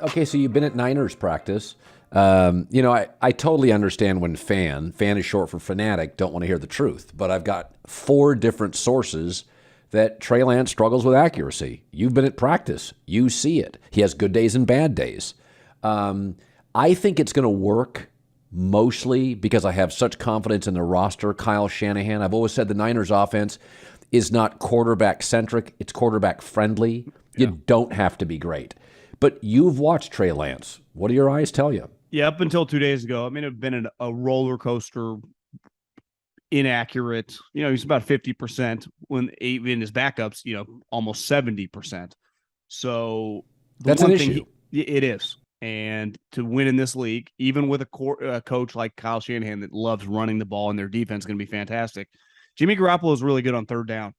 Okay, so you've been at Niners practice. I totally understand when fan is short for fanatic, don't want to hear the truth. But I've got 4 different sources that Trey Lance struggles with accuracy. You've been at practice. You see it. He has good days and bad days. I think it's going to work mostly because I have such confidence in the roster. Kyle Shanahan, I've always said the Niners offense is not quarterback-centric. It's quarterback-friendly. Yeah. You don't have to be great. But you've watched Trey Lance. What do your eyes tell you? Yeah, up until 2 days ago, I mean, it's been a roller coaster, inaccurate. He's about 50% when in his backups, almost 70%. So that's an issue. It is. And to win in this league, even with a coach like Kyle Shanahan that loves running the ball and their defense is going to be fantastic, Jimmy Garoppolo is really good on third down,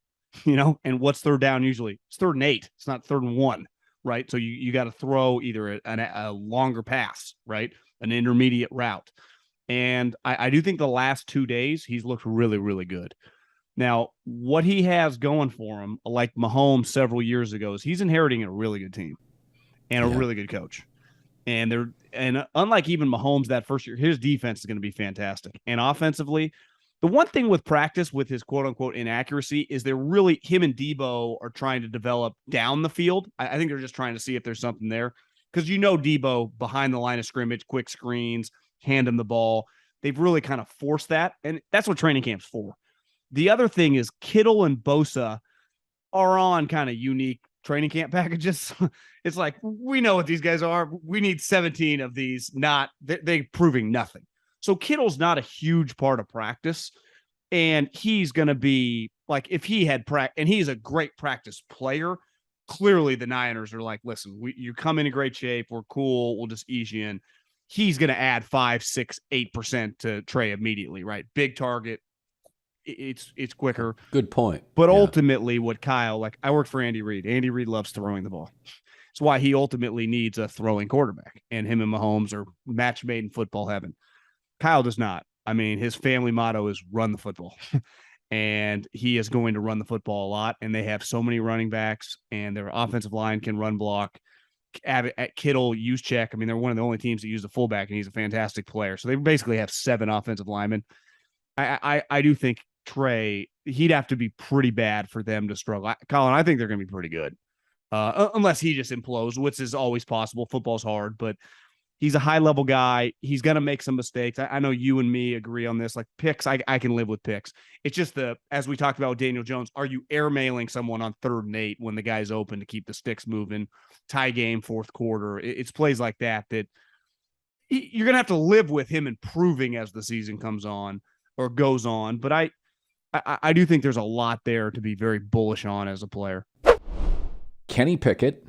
and what's third down usually? It's 3rd and 8. It's not 3rd and 1, right? So you got to throw either a longer pass, right? An intermediate route. And I do think the last 2 days, he's looked really, really good. Now, what he has going for him, like Mahomes several years ago, is he's inheriting a really good team and a really good coach. And unlike even Mahomes that first year, his defense is going to be fantastic. And offensively, the one thing with practice with his quote-unquote inaccuracy is they're really, him and Debo are trying to develop down the field. I think they're just trying to see if there's something there. Because Debo behind the line of scrimmage, quick screens, hand him the ball. They've really kind of forced that, and that's what training camp's for. The other thing is Kittle and Bosa are on kind of unique training camp packages. It's like, we know what these guys are. We need 17 of these. They're proving nothing. So Kittle's not a huge part of practice, and he's going to be like, if he had and he's a great practice player. Clearly the Niners are like, listen, you come in great shape. We're cool. We'll just ease you in. He's going to add 5, 6, 8% to Trey immediately, right? Big target. It's quicker. Good point. But ultimately what Kyle, like I worked for Andy Reid. Andy Reid loves throwing the ball. It's why he ultimately needs a throwing quarterback, and him and Mahomes are match made in football heaven. Kyle does not. I mean, his family motto is run the football. And he is going to run the football a lot, and they have so many running backs, and their offensive line can run block. At Kittle, Juszczyk, I mean, they're one of the only teams that use the fullback, and he's a fantastic player. So they basically have 7 offensive linemen. I do think Trey, he'd have to be pretty bad for them to struggle. Colin, I think they're going to be pretty good, unless he just implodes, which is always possible. Football's hard, but he's a high-level guy. He's going to make some mistakes. I know you and me agree on this. Like picks, I can live with picks. It's just as we talked about with Daniel Jones, are you airmailing someone on 3rd and 8 when the guy's open to keep the sticks moving, tie game, 4th quarter? It's plays like that you're going to have to live with him improving as the season comes on or goes on. But I do think there's a lot there to be very bullish on as a player. Kenny Pickett,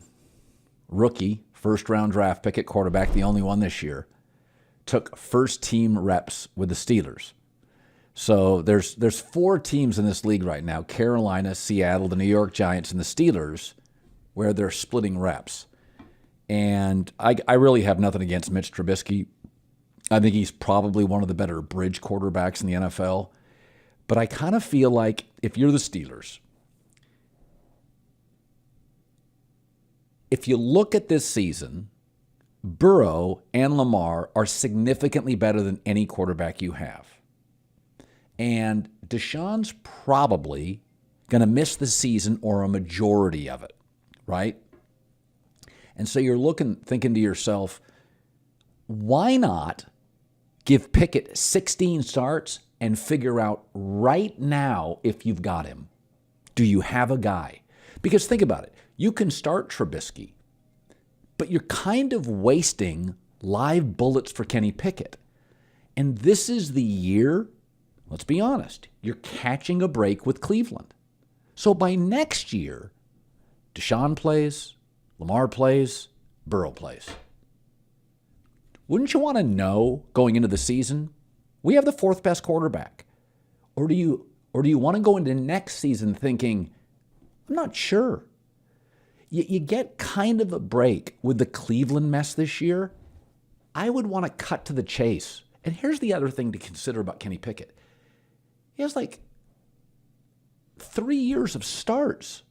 rookie, first-round draft pick at quarterback, the only one this year, took first-team reps with the Steelers. So there's 4 teams in this league right now, Carolina, Seattle, the New York Giants, and the Steelers, where they're splitting reps. And I really have nothing against Mitch Trubisky. I think he's probably one of the better bridge quarterbacks in the NFL. But I kind of feel like if you're the Steelers, if you look at this season, Burrow and Lamar are significantly better than any quarterback you have. And Deshaun's probably going to miss the season or a majority of it, right? And so you're thinking to yourself, why not give Pickett 16 starts and figure out right now if you've got him? Do you have a guy? Because think about it. You can start Trubisky, but you're kind of wasting live bullets for Kenny Pickett. And this is the year, let's be honest, you're catching a break with Cleveland. So by next year, Deshaun plays, Lamar plays, Burrow plays. Wouldn't you want to know going into the season, we have the 4th best quarterback? Or do you want to go into next season thinking, I'm not sure. You get kind of a break with the Cleveland mess this year. I would want to cut to the chase. And here's the other thing to consider about Kenny Pickett. He has like 3 years of starts.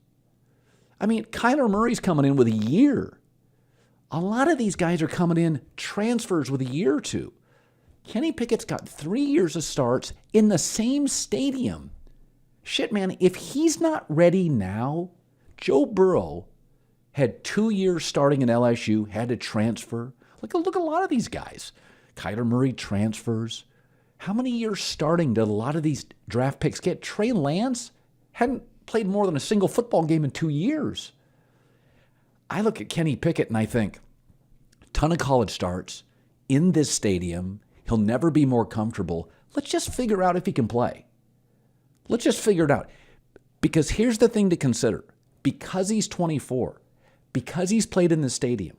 I mean, Kyler Murray's coming in with a year. A lot of these guys are coming in transfers with a year or two. Kenny Pickett's got 3 years of starts in the same stadium. Shit, man, if he's not ready now, Joe Burrow had 2 years starting in LSU, had to transfer. Look at a lot of these guys. Kyler Murray transfers. How many years starting did a lot of these draft picks get? Trey Lance hadn't played more than a single football game in 2 years. I look at Kenny Pickett and I think, ton of college starts in this stadium. He'll never be more comfortable. Let's just figure out if he can play. Let's just figure it out. Because here's the thing to consider. Because he's 24, because he's played in the stadium,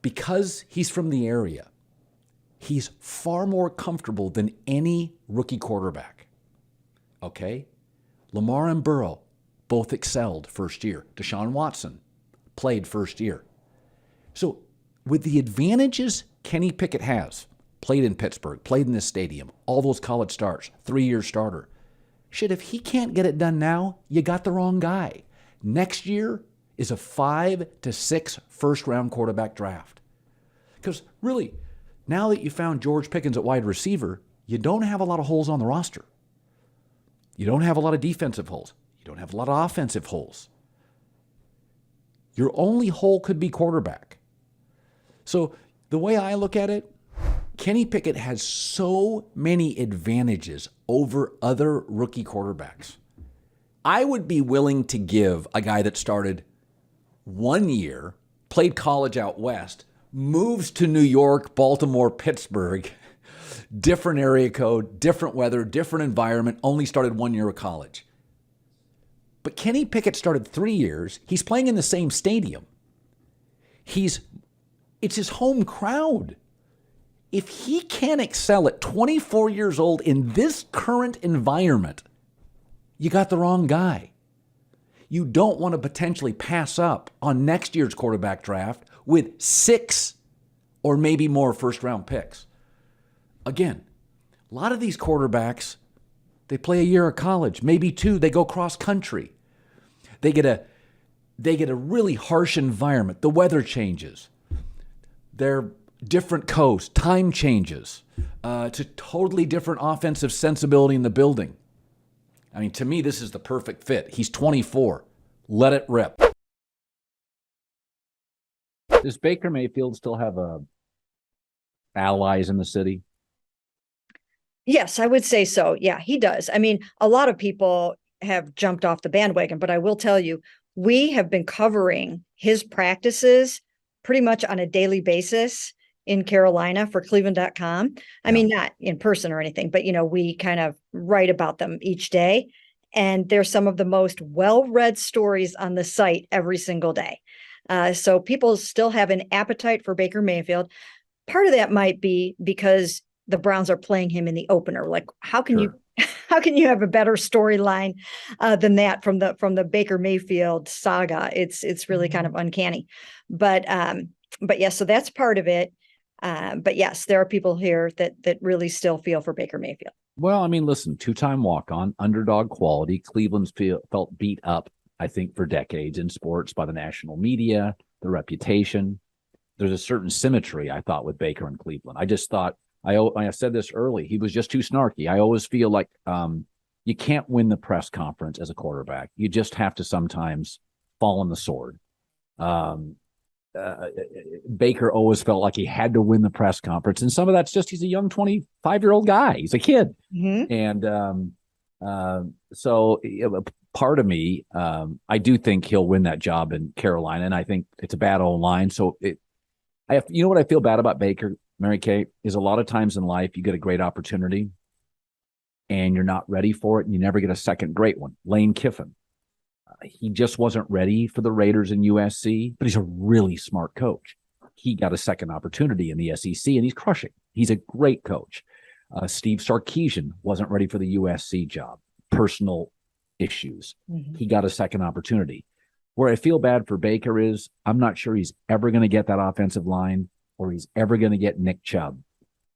because he's from the area, he's far more comfortable than any rookie quarterback. Okay? Lamar and Burrow both excelled first year. Deshaun Watson played first year. So with the advantages Kenny Pickett has, played in Pittsburgh, played in this stadium, all those college starts, 3-year starter. Shit, if he can't get it done now, you got the wrong guy. Next year is a 5 to 6 first-round quarterback draft. Because really, now that you found George Pickens at wide receiver, you don't have a lot of holes on the roster. You don't have a lot of defensive holes. You don't have a lot of offensive holes. Your only hole could be quarterback. So the way I look at it, Kenny Pickett has so many advantages over other rookie quarterbacks. I would be willing to give a guy that started 1 year, played college out west, moves to New York, Baltimore, Pittsburgh, different area code, different weather, different environment, only started 1 year of college. But Kenny Pickett started 3 years. He's playing in the same stadium. It's his home crowd. If he can't excel at 24 years old in this current environment, you got the wrong guy. You don't want to potentially pass up on next year's quarterback draft with 6 or maybe more first-round picks. Again, a lot of these quarterbacks, they play a year of college, maybe 2. They go cross-country. They get a really harsh environment. The weather changes. They're different coast, time changes. It's a totally different offensive sensibility in the building. I mean, to me, this is the perfect fit. He's 24. Let it rip. Does Baker Mayfield still have allies in the city? Yes, I would say so. Yeah, he does. I mean, a lot of people have jumped off the bandwagon, but I will tell you, we have been covering his practices pretty much on a daily basis in Carolina for Cleveland.com. I mean, not in person or anything, but, we kind of write about them each day. And they're some of the most well-read stories on the site every single day. So people still have an appetite for Baker Mayfield. Part of that might be because the Browns are playing him in the opener. Like, how can you have a better storyline than that from the Baker Mayfield saga? It's really kind of uncanny. But yes, so that's part of it. But yes, there are people here that really still feel for Baker Mayfield. Well, I mean, listen, 2-time walk-on, underdog quality. Cleveland's felt beat up, I think, for decades in sports by the national media, the reputation. There's a certain symmetry, I thought, with Baker in Cleveland. I just thought, I said this early, he was just too snarky. I always feel like you can't win the press conference as a quarterback. You just have to sometimes fall on the sword. Baker always felt like he had to win the press conference. And some of that's just he's a young 25-year-old guy. He's a kid. Mm-hmm. And so part of me, I do think he'll win that job in Carolina. And I think it's a bad O-line. So you know what I feel bad about Baker, Mary Kay, is a lot of times in life you get a great opportunity and you're not ready for it and you never get a second great one. Lane Kiffin. He just wasn't ready for the Raiders in USC, but he's a really smart coach. He got a second opportunity in the SEC, and he's crushing. He's a great coach. Steve Sarkisian wasn't ready for the USC job. Personal issues. Mm-hmm. He got a second opportunity. Where I feel bad for Baker is I'm not sure he's ever going to get that offensive line or he's ever going to get Nick Chubb.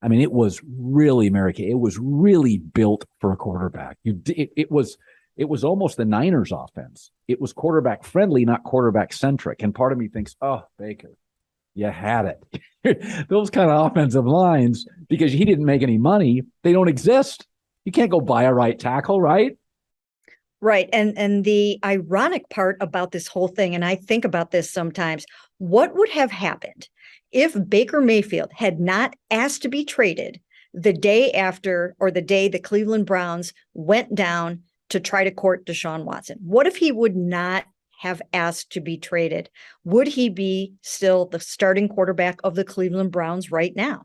I mean, it was really, Mary Kay, it was really built for a quarterback. It was it was almost the Niners offense. It was quarterback friendly, not quarterback centric. And part of me thinks, oh, Baker, you had it. Those kind of offensive lines, because he didn't make any money, they don't exist. You can't go buy a right tackle, right? Right. And the ironic part about this whole thing, and I think about this sometimes, what would have happened if Baker Mayfield had not asked to be traded the day after, or the day the Cleveland Browns went down to try to court Deshaun Watson? What if he would not have asked to be traded? Would he be still the starting quarterback of the Cleveland Browns right now?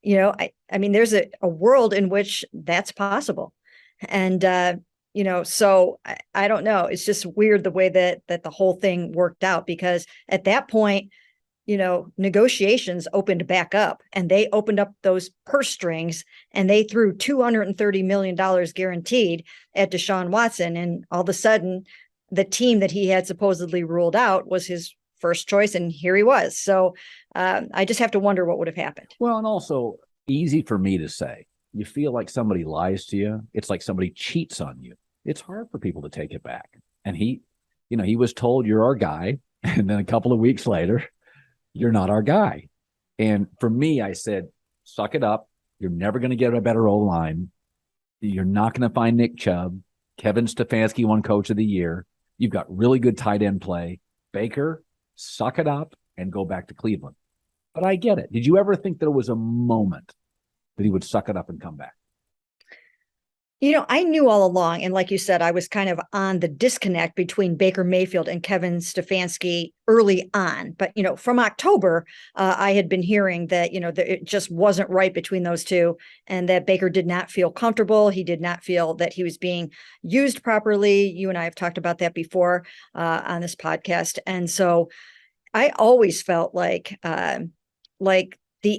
I mean, there's a world in which that's possible. And, so I don't know. It's just weird the way that the whole thing worked out, because at that point, negotiations opened back up, and they opened up those purse strings, and they threw $230 million guaranteed at Deshaun Watson. And all of a sudden, the team that he had supposedly ruled out was his first choice. And here he was. So I just have to wonder what would have happened. Well, and also easy for me to say, you feel like somebody lies to you. It's like somebody cheats on you. It's hard for people to take it back. And he was told, you're our guy. And then a couple of weeks later, you're not our guy. And for me, I said, suck it up. You're never going to get a better O-line. You're not going to find Nick Chubb. Kevin Stefanski won Coach of the Year. You've got really good tight end play. Baker, suck it up and go back to Cleveland. But I get it. Did you ever think there was a moment that he would suck it up and come back? I knew all along, and like you said, I was kind of on the disconnect between Baker Mayfield and Kevin Stefanski early on. But, from October, I had been hearing that, that it just wasn't right between those two, and that Baker did not feel comfortable. He did not feel that he was being used properly. You and I have talked about that before on this podcast. And so I always felt like the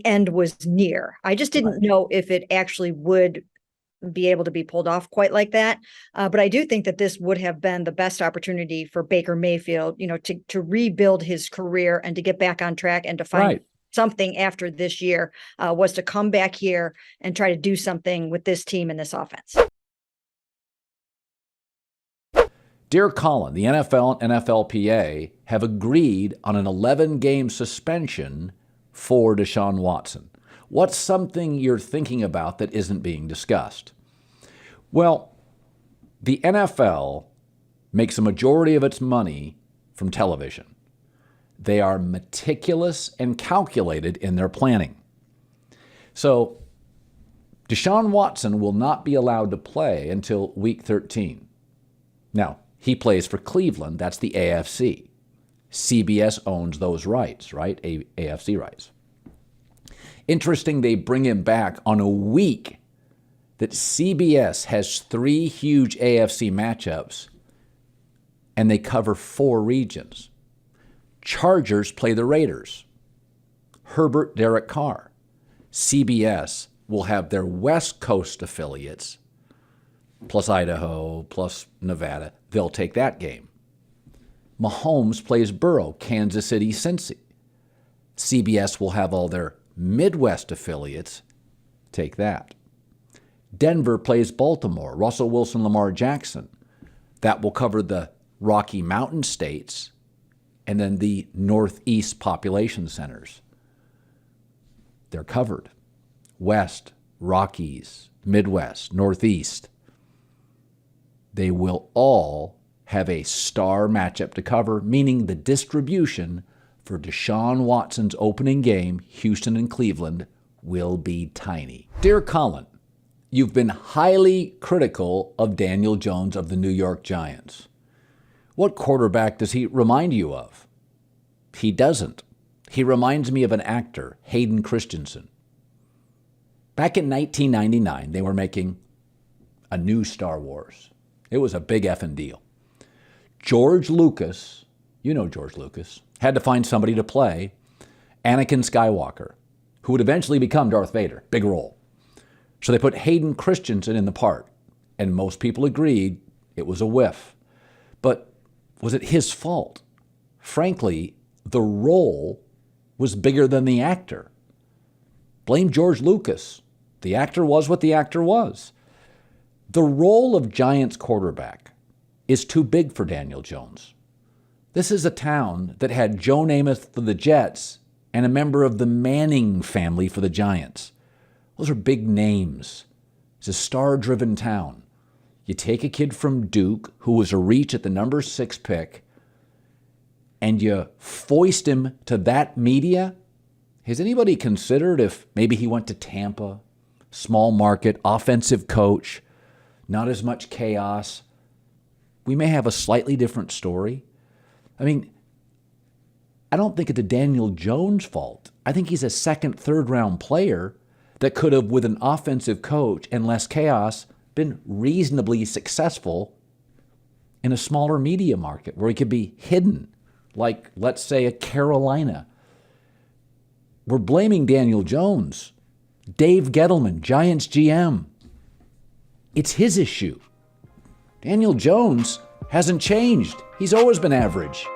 end was near. I just didn't know if it actually would be able to be pulled off quite like that. But I do think that this would have been the best opportunity for Baker Mayfield, to rebuild his career and to get back on track and to find something after this year, was to come back here and try to do something with this team and this offense. Dear Colin, the NFL and NFLPA have agreed on an 11-game suspension for Deshaun Watson. What's something you're thinking about that isn't being discussed? Well, the NFL makes a majority of its money from television. They are meticulous and calculated in their planning. So Deshaun Watson will not be allowed to play until week 13. Now, he plays for Cleveland. That's the AFC. CBS owns those rights, right? AFC rights. Interesting, they bring him back on a week that CBS has 3 huge AFC matchups, and they cover 4 regions. Chargers play the Raiders. Herbert, Derek Carr. CBS will have their West Coast affiliates, plus Idaho, plus Nevada. They'll take that game. Mahomes plays Burrow, Kansas City, Cincy. CBS will have all their Midwest affiliates take that. Denver plays Baltimore, Russell Wilson, Lamar Jackson. That will cover the Rocky Mountain states and then the Northeast population centers. They're covered. West, Rockies, Midwest, Northeast. They will all have a star matchup to cover, meaning the distribution for Deshaun Watson's opening game, Houston and Cleveland, will be tiny. Dear Colin, you've been highly critical of Daniel Jones of the New York Giants. What quarterback does he remind you of? He doesn't. He reminds me of an actor, Hayden Christensen. Back in 1999, they were making a new Star Wars. It was a big effing deal. George Lucas, you know George Lucas, had to find somebody to play Anakin Skywalker, who would eventually become Darth Vader. Big role. So they put Hayden Christensen in the part, and most people agreed it was a whiff. But was it his fault? Frankly, the role was bigger than the actor. Blame George Lucas. The actor was what the actor was. The role of Giants quarterback is too big for Daniel Jones. This is a town that had Joe Namath for the Jets and a member of the Manning family for the Giants. Those are big names. It's a star-driven town. You take a kid from Duke who was a reach at the number 6 pick and you foist him to that media. Has anybody considered if maybe he went to Tampa, small market, offensive coach, not as much chaos? We may have a slightly different story. I mean, I don't think it's a Daniel Jones fault. I think he's a second, third round player that could have, with an offensive coach and less chaos, been reasonably successful in a smaller media market where he could be hidden, like, let's say, a Carolina. We're blaming Daniel Jones. Dave Gettleman, Giants GM. It's his issue. Daniel Jones hasn't changed. He's always been average.